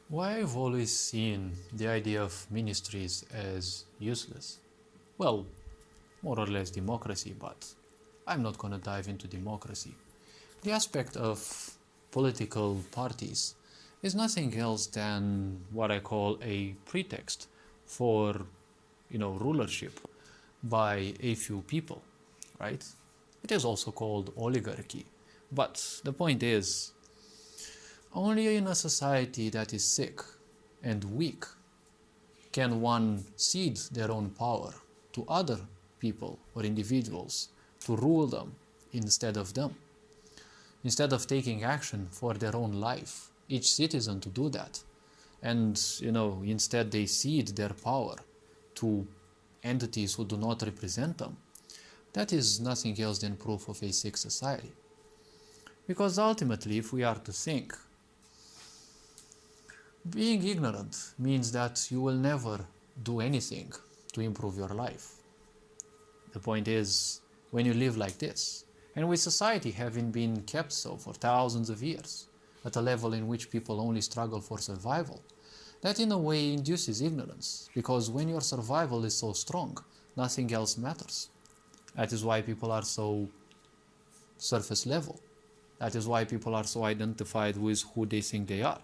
Why I've always seen the idea of ministries as useless? Well, more or less democracy, but I'm not gonna dive into democracy. The aspect of political parties is nothing else than what I call a pretext for, rulership by a few people, right? It is also called oligarchy. But the point is, only in a society that is sick and weak can one cede their own power to other people or individuals to rule them instead of them. Instead of taking action for their own life, each citizen to do that. And, instead they cede their power to entities who do not represent them. That is nothing else than proof of a sick society. Because ultimately, if we are to think, being ignorant means that you will never do anything to improve your life. The point is, when you live like this, and with society having been kept so for thousands of years, at a level in which people only struggle for survival, that in a way induces ignorance, because when your survival is so strong, nothing else matters. That is why people are so surface level. That is why people are so identified with who they think they are.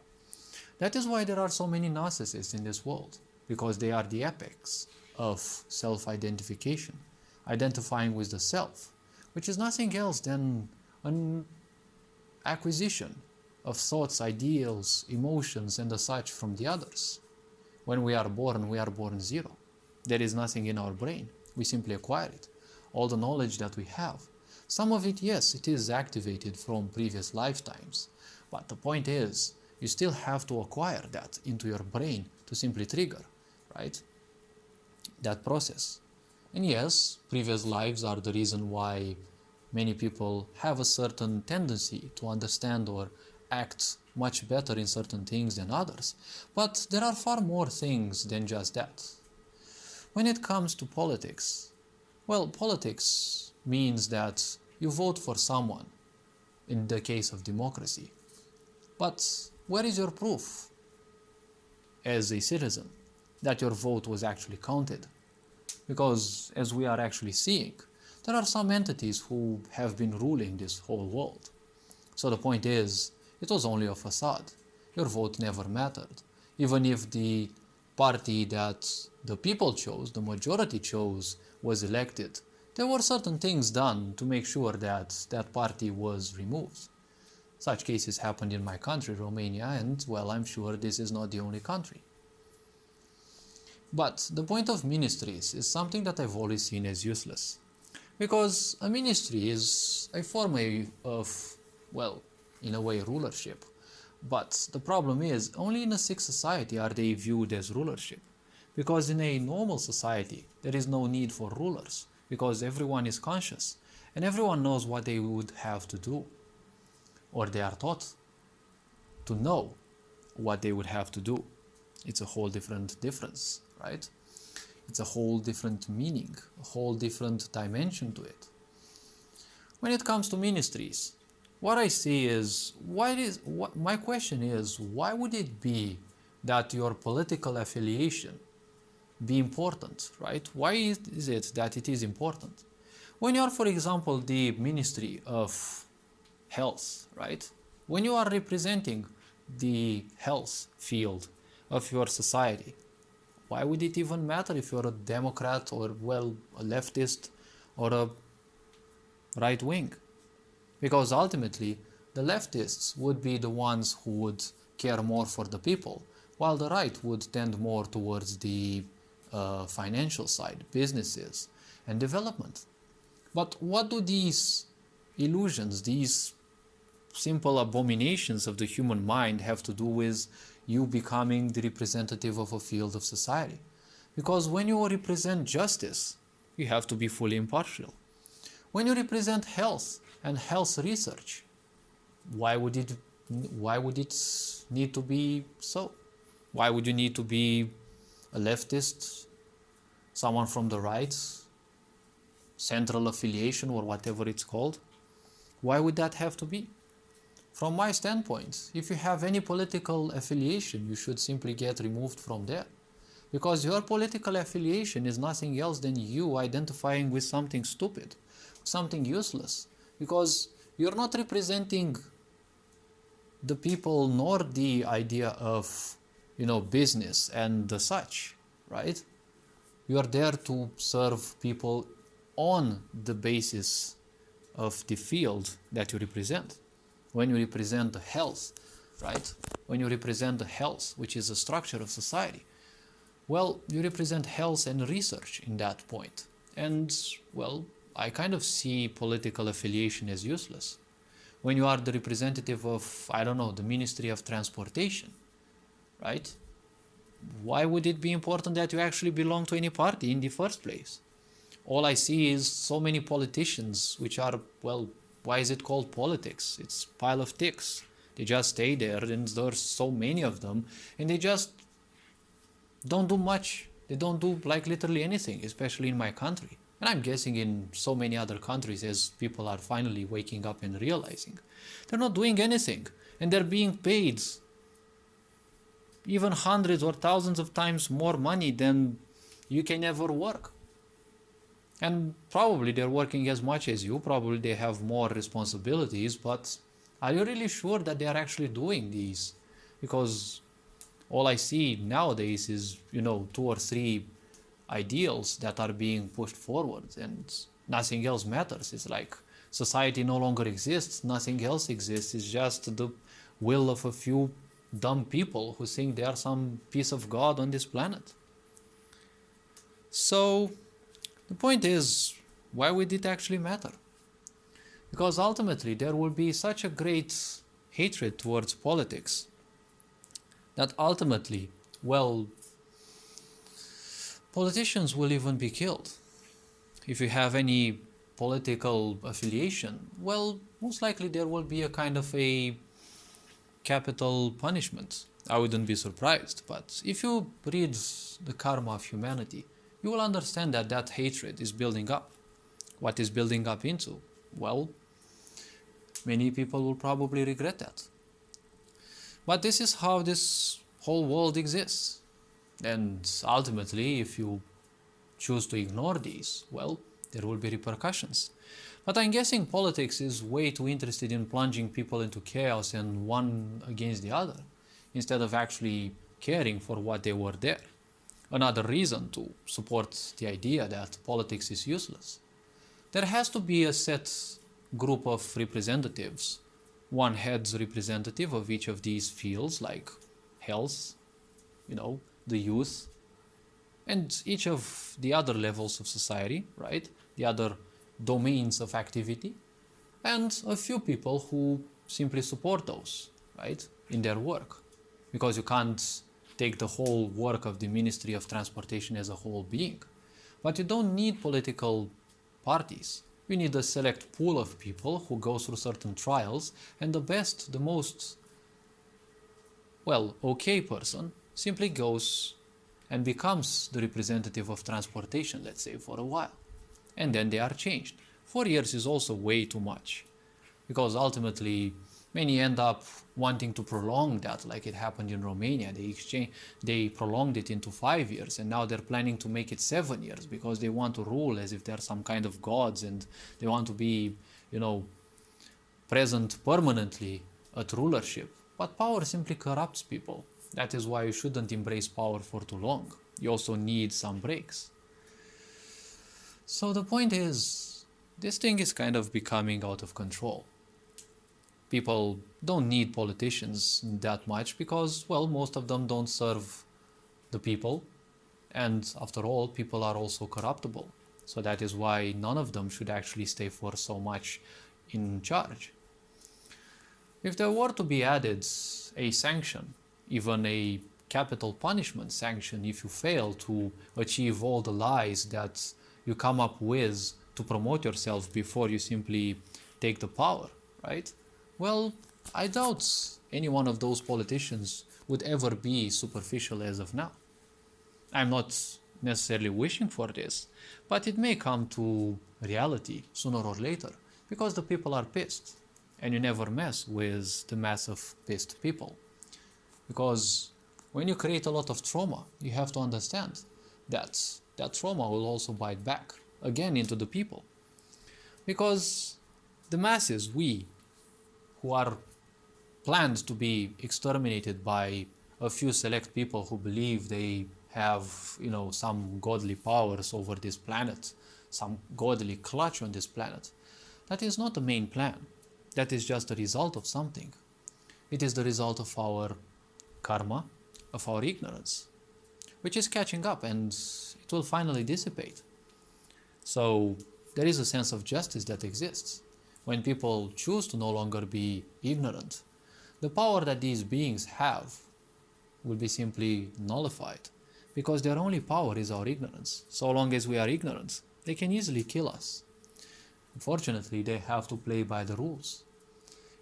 That is why there are so many narcissists in this world, because they are the apex of self-identification, identifying with the self, which is nothing else than an acquisition of thoughts, ideals, emotions, and the such from the others. When we are born zero. There is nothing in our brain. We simply acquire it. All the knowledge that we have. Some of it, yes, it is activated from previous lifetimes. But the point is, you still have to acquire that into your brain to simply trigger, right? That process. And yes, previous lives are the reason why many people have a certain tendency to understand or act much better in certain things than others. But there are far more things than just that. When it comes to politics, well, politics means that you vote for someone in the case of democracy. But where is your proof as a citizen that your vote was actually counted? Because as we are actually seeing, there are some entities who have been ruling this whole world. So the point is, it was only a facade. Your vote never mattered. Even if the party that the people chose, the majority chose, was elected, there were certain things done to make sure that that party was removed. Such cases happened in my country, Romania, and, well, I'm sure this is not the only country. But the point of ministries is something that I've always seen as useless. Because a ministry is a form of, well, in a way, rulership. But the problem is, only in a sick society are they viewed as rulership. Because in a normal society, there is no need for rulers. Because everyone is conscious. And everyone knows what they would have to do. Or they are taught to know what they would have to do. It's a whole different difference, right? It's a whole different meaning, a whole different dimension to it. When it comes to ministries, what I see is, my question is, why would it be that your political affiliation be important, right? Why is it that it is important? When you are, for example, the Ministry of Health, right? When you are representing the health field of your society, why would it even matter if you're a Democrat or, well, a leftist or a right wing? Because ultimately, the leftists would be the ones who would care more for the people, while the right would tend more towards the financial side, businesses, and development. But what do these illusions, these simple abominations of the human mind have to do with you becoming the representative of a field of society? Because when you represent justice, you have to be fully impartial. When you represent health and health research, why would it need to be so? Why would you need to be a leftist, someone from the right, central affiliation, or whatever it's called? Why would that have to be? from my standpoint, if you have any political affiliation, you should simply get removed from there. Because your political affiliation is nothing else than you identifying with something stupid, something useless. Because you're not representing the people nor the idea of, business and the such, right? You are there to serve people on the basis of the field that you represent. When you represent the health, right? When you represent the health, which is the structure of society, well, you represent health and research in that point. And, well, I kind of see political affiliation as useless. When you are the representative of, I don't know, the Ministry of Transportation, right? Why would it be important that you actually belong to any party in the first place? All I see is so many politicians, which are, well, why is it called politics? It's a pile of ticks. They just stay there, and there's so many of them, and they just don't do much. They don't do like literally anything, especially in my country. And I'm guessing in so many other countries, as people are finally waking up and realizing they're not doing anything, and they're being paid even hundreds or thousands of times more money than you can ever work. And probably they're working as much as you, probably they have more responsibilities, but are you really sure that they are actually doing these? Because all I see nowadays is, 2 or 3 ideals that are being pushed forward, and nothing else matters. It's like society no longer exists, nothing else exists. It's just the will of a few dumb people who think they are some piece of God on this planet. So the point is, why would it actually matter? Because ultimately there will be such a great hatred towards politics that ultimately, well, politicians will even be killed. If you have any political affiliation, well, most likely there will be a kind of a capital punishment. I wouldn't be surprised, but if you read the karma of humanity, you will understand that that hatred is building up. What is building up into? Well, many people will probably regret that. But this is how this whole world exists. And ultimately, if you choose to ignore these, well, there will be repercussions. But I'm guessing politics is way too interested in plunging people into chaos and one against the other, instead of actually caring for what they were there. Another reason to support the idea that politics is useless. There has to be a set group of representatives, one head's representative of each of these fields, like health, the youth, and each of the other levels of society, right? The other domains of activity, and a few people who simply support those, right, in their work. Because you can't take the whole work of the Ministry of Transportation as a whole being. But you don't need political parties. You need a select pool of people who go through certain trials, and the best, the most, okay person simply goes and becomes the representative of transportation, let's say, for a while. And then they are changed. 4 years is also way too much, because ultimately many end up wanting to prolong that, like it happened in Romania. They prolonged it into 5 years, and now they're planning to make it 7 years because they want to rule as if they're some kind of gods, and they want to be, present permanently at rulership. But power simply corrupts people. That is why you shouldn't embrace power for too long. You also need some breaks. So the point is, this thing is kind of becoming out of control. People don't need politicians that much because, most of them don't serve the people. And after all, people are also corruptible. So that is why none of them should actually stay for so much in charge. If there were to be added a sanction, even a capital punishment sanction, if you fail to achieve all the lies that you come up with to promote yourself before you simply take the power, right? Well, I doubt any one of those politicians would ever be superficial as of now. I'm not necessarily wishing for this, but it may come to reality sooner or later, because the people are pissed. and you never mess with the mass of pissed people. Because when you create a lot of trauma, you have to understand that that trauma will also bite back again into the people. Because the masses, we, who are planned to be exterminated by a few select people who believe they have, some godly powers over this planet, some godly clutch on this planet, that is not the main plan. That is just the result of something. It is the result of our karma, of our ignorance, which is catching up, and it will finally dissipate. So there is a sense of justice that exists. When people choose to no longer be ignorant, the power that these beings have will be simply nullified, because their only power is our ignorance. So long as we are ignorant, they can easily kill us. Unfortunately, they have to play by the rules.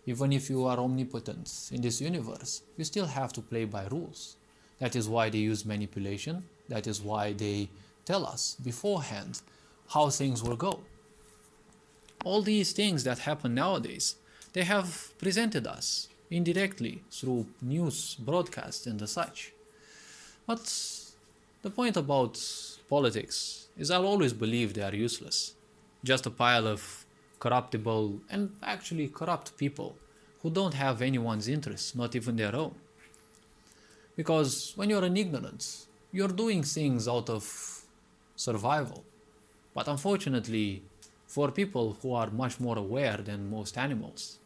Even if you are omnipotent in this universe, you still have to play by rules. That is why they use manipulation. That is why they tell us beforehand how things will go. All these things that happen nowadays, they have presented us indirectly through news, broadcasts, and the such. But the point about politics is I'll always believe they are useless. Just a pile of corruptible and actually corrupt people who don't have anyone's interests, not even their own. Because when you're an ignorant, you're doing things out of survival. But unfortunately, for people who are much more aware than most animals,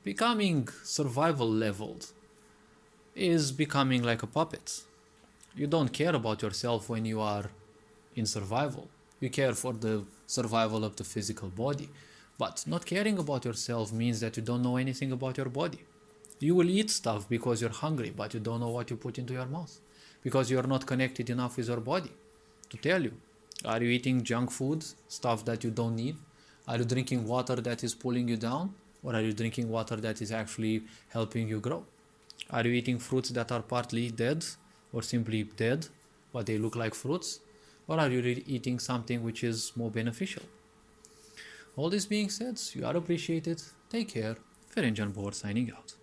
becoming survival leveled is becoming like a puppet. You don't care about yourself when you are in survival. You care for the survival of the physical body. But not caring about yourself means that you don't know anything about your body. You will eat stuff because you're hungry, but you don't know what you put into your mouth. Because you're not connected enough with your body to tell you. Are you eating junk food, stuff that you don't need? Are you drinking water that is pulling you down? Or are you drinking water that is actually helping you grow? Are you eating fruits that are partly dead or simply dead, but they look like fruits? Or are you eating something which is more beneficial? All this being said, you are appreciated. Take care. Ferenc Board signing out.